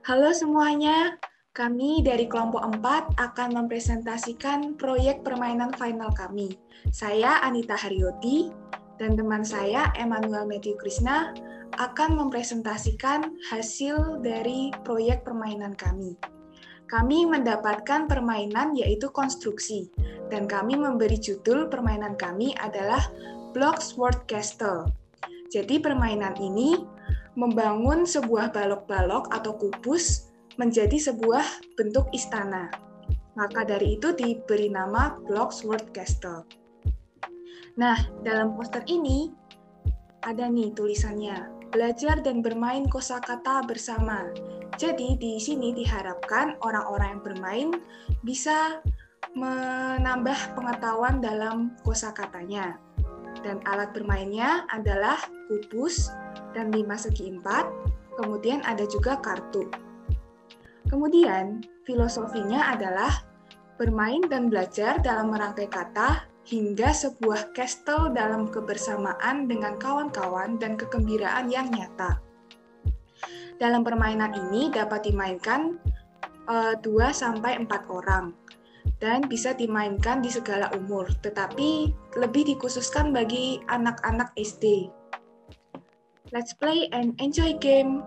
Halo semuanya, kami dari kelompok 4 akan mempresentasikan proyek permainan final kami. Saya Anita Haryoti dan teman saya Emmanuel Matthew Krishna akan mempresentasikan hasil dari proyek permainan kami. Kami mendapatkan permainan yaitu konstruksi, dan kami memberi judul permainan kami adalah Blocks Word Castle. Jadi permainan ini membangun sebuah balok-balok atau kubus menjadi sebuah bentuk istana. Maka dari itu diberi nama Blocks Word Castle. Nah, dalam poster ini ada nih tulisannya, belajar dan bermain kosakata bersama. Jadi di sini diharapkan orang-orang yang bermain bisa menambah pengetahuan dalam kosakatanya. Dan alat bermainnya adalah kubus dan 5 segi 4, kemudian ada juga kartu. Kemudian, filosofinya adalah bermain dan belajar dalam merangkai kata hingga sebuah castle dalam kebersamaan dengan kawan-kawan dan kegembiraan yang nyata. Dalam permainan ini dapat dimainkan 2-4 orang dan bisa dimainkan di segala umur, tetapi lebih dikhususkan bagi anak-anak SD. Let's play and enjoy game.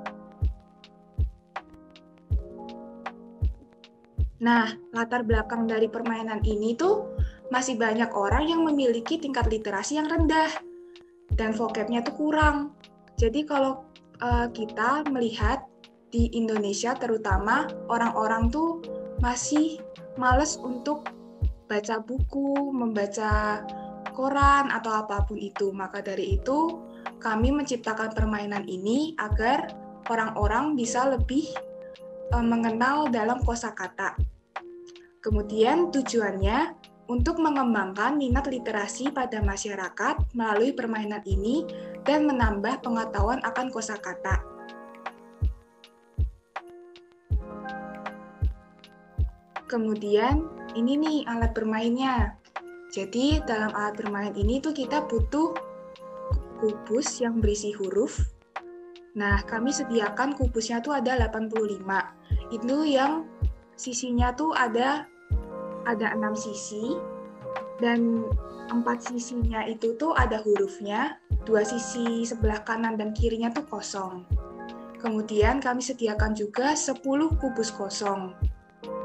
Nah, latar belakang dari permainan ini tuh masih banyak orang yang memiliki tingkat literasi yang rendah dan vocabnya tuh kurang. Jadi kalau kita melihat di Indonesia terutama orang-orang tuh masih males untuk baca buku, membaca koran atau apapun itu. Maka dari itu kami menciptakan permainan ini agar orang-orang bisa lebih mengenal dalam kosakata. Kemudian tujuannya untuk mengembangkan minat literasi pada masyarakat melalui permainan ini dan menambah pengetahuan akan kosakata. Kemudian ini nih alat bermainnya. Jadi dalam alat bermain ini tuh kita butuh kubus yang berisi huruf. Nah, kami sediakan kubusnya tuh ada 85. Itu yang sisinya tuh ada 6 sisi dan 4 sisinya itu tuh ada hurufnya, 2 sisi sebelah kanan dan kirinya tuh kosong. Kemudian kami sediakan juga 10 kubus kosong.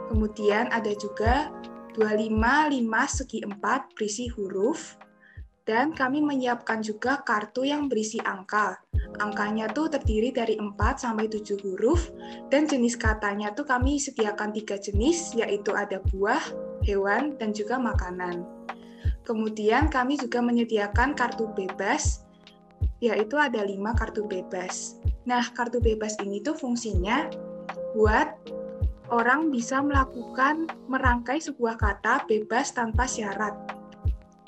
Kemudian ada juga 25 segi 4 berisi huruf. Dan kami menyiapkan juga kartu yang berisi angka. Angkanya tuh terdiri dari 4-7 huruf, dan jenis katanya tuh kami sediakan 3 jenis, yaitu ada buah, hewan, dan juga makanan. Kemudian kami juga menyediakan kartu bebas, yaitu ada 5 kartu bebas. Nah, kartu bebas ini tuh fungsinya buat orang bisa melakukan merangkai sebuah kata bebas tanpa syarat.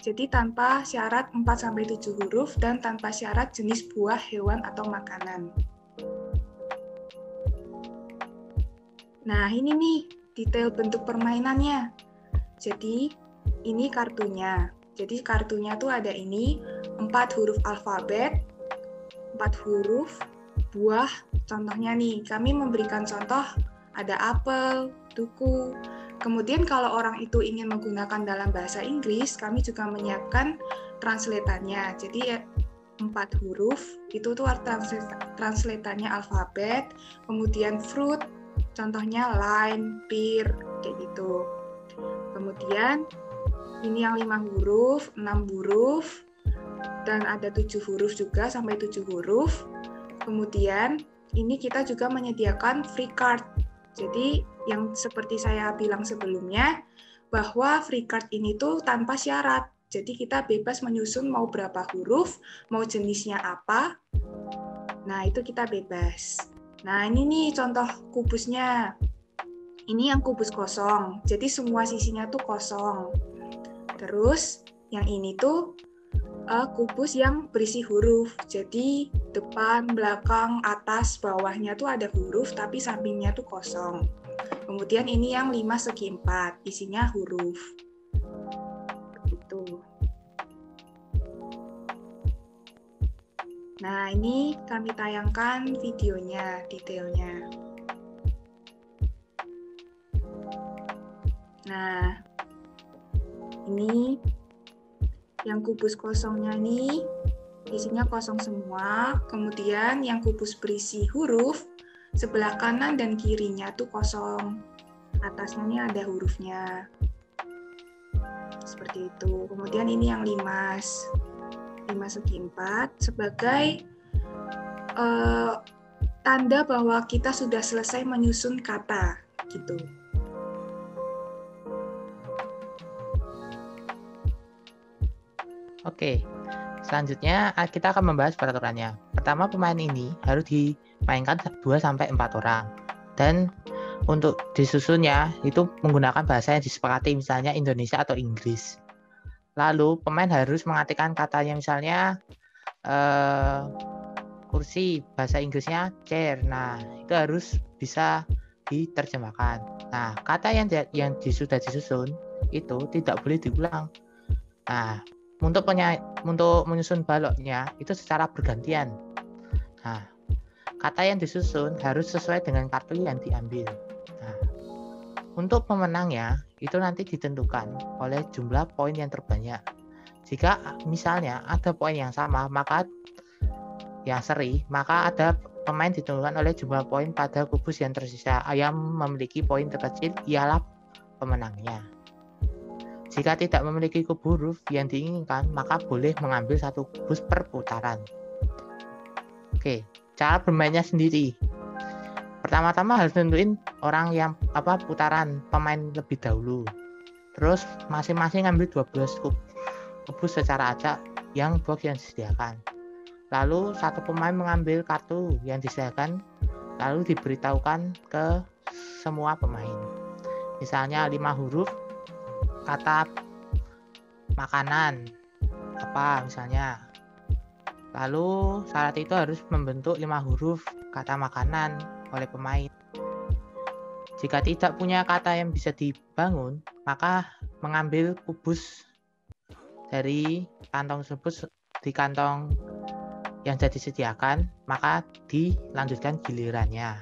Jadi tanpa syarat 4-7 huruf dan tanpa syarat jenis buah, hewan, atau makanan. Nah, ini nih detail bentuk permainannya. Jadi, ini kartunya. Jadi kartunya tuh ada ini 4 huruf alfabet, 4 huruf, buah. Contohnya nih, kami memberikan contoh ada apel, duku. Kemudian kalau orang itu ingin menggunakan dalam bahasa Inggris, kami juga menyiapkan translatannya. Jadi 4 huruf, itu tuh translatannya alfabet, kemudian fruit, contohnya lime, pear, kayak gitu. Kemudian ini yang 5 huruf, 6 huruf, dan ada 7 huruf juga, sampai 7 huruf. Kemudian ini kita juga menyediakan free card. Jadi yang seperti saya bilang sebelumnya, bahwa free card ini tuh tanpa syarat. Jadi kita bebas menyusun mau berapa huruf, mau jenisnya apa. Nah, itu kita bebas. Nah, ini nih contoh kubusnya. Ini yang kubus kosong. Jadi semua sisinya tuh kosong. Terus yang ini tuh kubus yang berisi huruf. Jadi depan, belakang, atas, bawahnya tuh ada huruf, tapi sampingnya tuh kosong. Kemudian ini yang 5 segi 4, isinya huruf. Gitu. Nah, ini kami tayangkan videonya, detailnya. Nah, ini yang kubus kosongnya nih isinya kosong semua, kemudian yang kubus berisi huruf sebelah kanan dan kirinya tuh kosong, atasnya nih ada hurufnya seperti itu. Kemudian ini yang limas segi 4 sebagai tanda bahwa kita sudah selesai menyusun kata gitu. Oke, selanjutnya kita akan membahas peraturannya. Pertama, pemain ini harus dimainkan 2-4 orang. Dan untuk disusunnya itu menggunakan bahasa yang disepakati, misalnya Indonesia atau Inggris. Lalu pemain harus mengartikan katanya, misalnya kursi, bahasa Inggrisnya chair. Nah, itu harus bisa diterjemahkan. Nah, kata yang sudah disusun itu tidak boleh diulang. Nah, untuk menyusun baloknya itu secara bergantian. Nah, kata yang disusun harus sesuai dengan kartu yang diambil. Nah, untuk pemenangnya itu nanti ditentukan oleh jumlah poin yang terbanyak. Jika misalnya ada poin yang sama, maka yang seri, maka ada pemain ditentukan oleh jumlah poin pada kubus yang tersisa. Yang memiliki poin terkecil ialah pemenangnya. Jika tidak memiliki kubu huruf yang diinginkan, maka boleh mengambil 1 kubus per putaran. Oke, cara bermainnya sendiri. Pertama-tama harus tentuin orang yang putaran pemain lebih dahulu. Terus masing-masing ambil 12 kubus secara acak yang box yang disediakan. Lalu satu pemain mengambil kartu yang disediakan, lalu diberitahukan ke semua pemain. Misalnya 5 huruf kata makanan apa misalnya. Lalu syarat itu harus membentuk 5 huruf kata makanan oleh pemain. Jika tidak punya kata yang bisa dibangun, maka mengambil kubus dari kantong tersebut di kantong yang sudah disediakan, maka dilanjutkan gilirannya.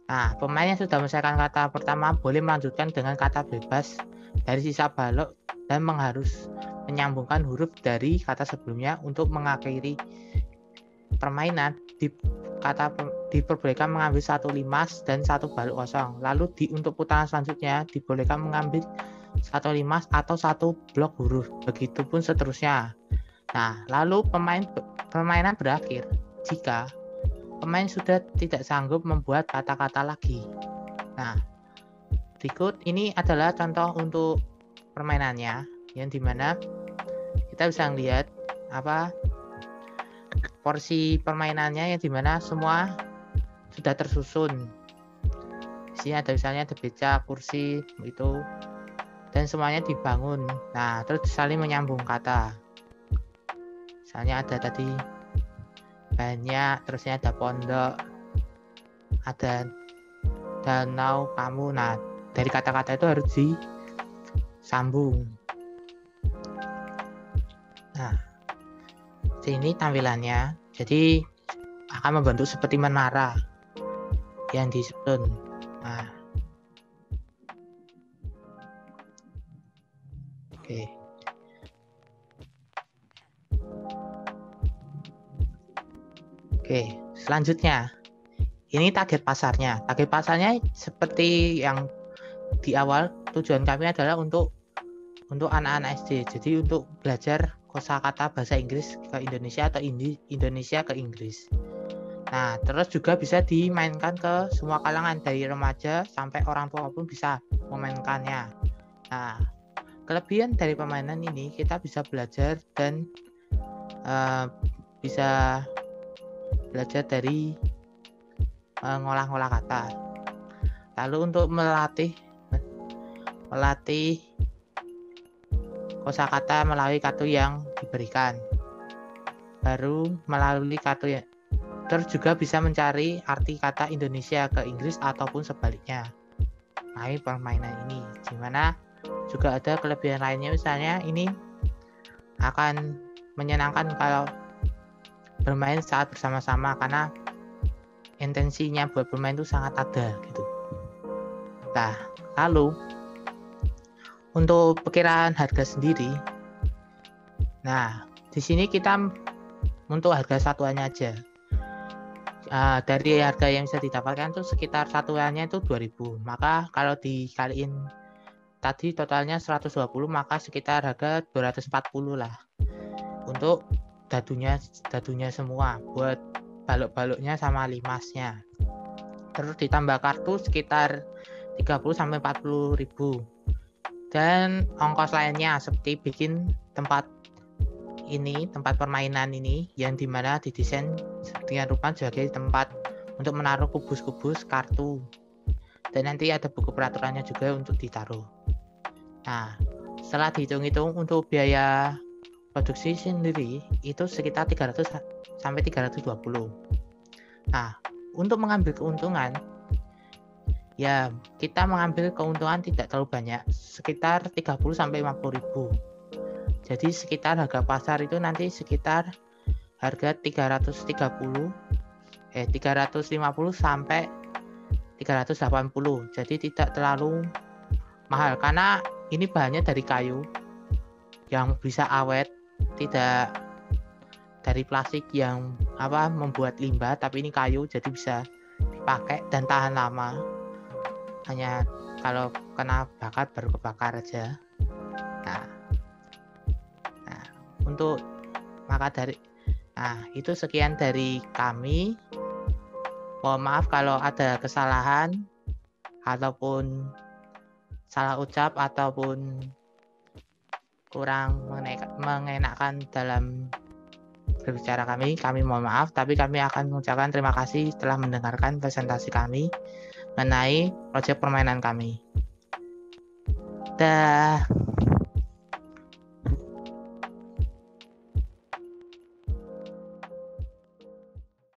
Nah, pemain yang sudah menyelesaikan kata pertama boleh melanjutkan dengan kata bebas dari sisa balok dan harus menyambungkan huruf dari kata sebelumnya untuk mengakhiri permainan. Diperbolehkan mengambil 1 limas dan 1 balok kosong. Lalu untuk putaran selanjutnya dibolehkan mengambil 1 limas atau 1 blok huruf. Begitupun seterusnya. Nah, lalu permainan berakhir jika pemain sudah tidak sanggup membuat kata-kata lagi. Nah, berikut ini adalah contoh untuk permainannya, yang dimana kita bisa lihat porsi permainannya, yang dimana semua sudah tersusun. Di sini ada misalnya ada beca, kursi itu, dan semuanya dibangun. Nah, terus saling menyambung kata. Misalnya ada tadi banyak, terusnya ada pondok, ada danau, kamu. Nah, dari kata-kata itu harus disambung. Nah, ini tampilannya. Jadi akan membentuk seperti menara yang disusun. Nah, oke. Oke, selanjutnya ini target pasarnya. Target pasarnya seperti yang di awal, tujuan kami adalah untuk anak-anak SD. Jadi untuk belajar kosakata bahasa Inggris ke Indonesia atau Indonesia ke Inggris. Nah, terus juga bisa dimainkan ke semua kalangan, dari remaja sampai orang tua pun bisa memainkannya. Nah, kelebihan dari permainan ini kita bisa belajar dan bisa belajar dari ngolah-ngolah kata. Lalu untuk melatih kosakata melalui kartu yang diberikan. Baru melalui kartu yang terus juga bisa mencari arti kata Indonesia ke Inggris ataupun sebaliknya. Nah, ini permainan ini, dimana juga ada kelebihan lainnya, misalnya ini akan menyenangkan kalau bermain saat bersama-sama, karena intensinya buat bermain itu sangat ada gitu. Nah, lalu untuk perkiraan harga sendiri, nah di sini kita untuk harga satuannya aja. Dari harga yang bisa didapatkan itu sekitar satuannya itu 2.000. Maka kalau dikaliin tadi totalnya 120, maka sekitar harga 240 lah untuk dadunya semua, buat balok-baloknya sama limasnya. Terus ditambah kartu sekitar 30-40 ribu. Dan ongkos lainnya seperti bikin tempat permainan ini yang dimana didesain dengan rupa sebagai tempat untuk menaruh kubus-kubus kartu, dan nanti ada buku peraturannya juga untuk ditaruh. Nah, setelah dihitung-hitung untuk biaya produksi sendiri itu sekitar 300 sampai 320. Nah, untuk mengambil keuntungan, ya kita mengambil keuntungan tidak terlalu banyak, sekitar 30 sampai 50 ribu. Jadi sekitar harga pasar itu nanti sekitar harga 350 sampai 380. Jadi tidak terlalu mahal karena ini bahannya dari kayu yang bisa awet, tidak dari plastik yang membuat limbah, tapi ini kayu jadi bisa dipakai dan tahan lama. Hanya kalau kena bakar baru kebakar aja. Untuk itu sekian dari kami. Mohon maaf kalau ada kesalahan ataupun salah ucap ataupun kurang mengenakan dalam berbicara kami mohon maaf, tapi kami akan mengucapkan terima kasih telah mendengarkan presentasi kami mengenai proyek permainan kami. Dah.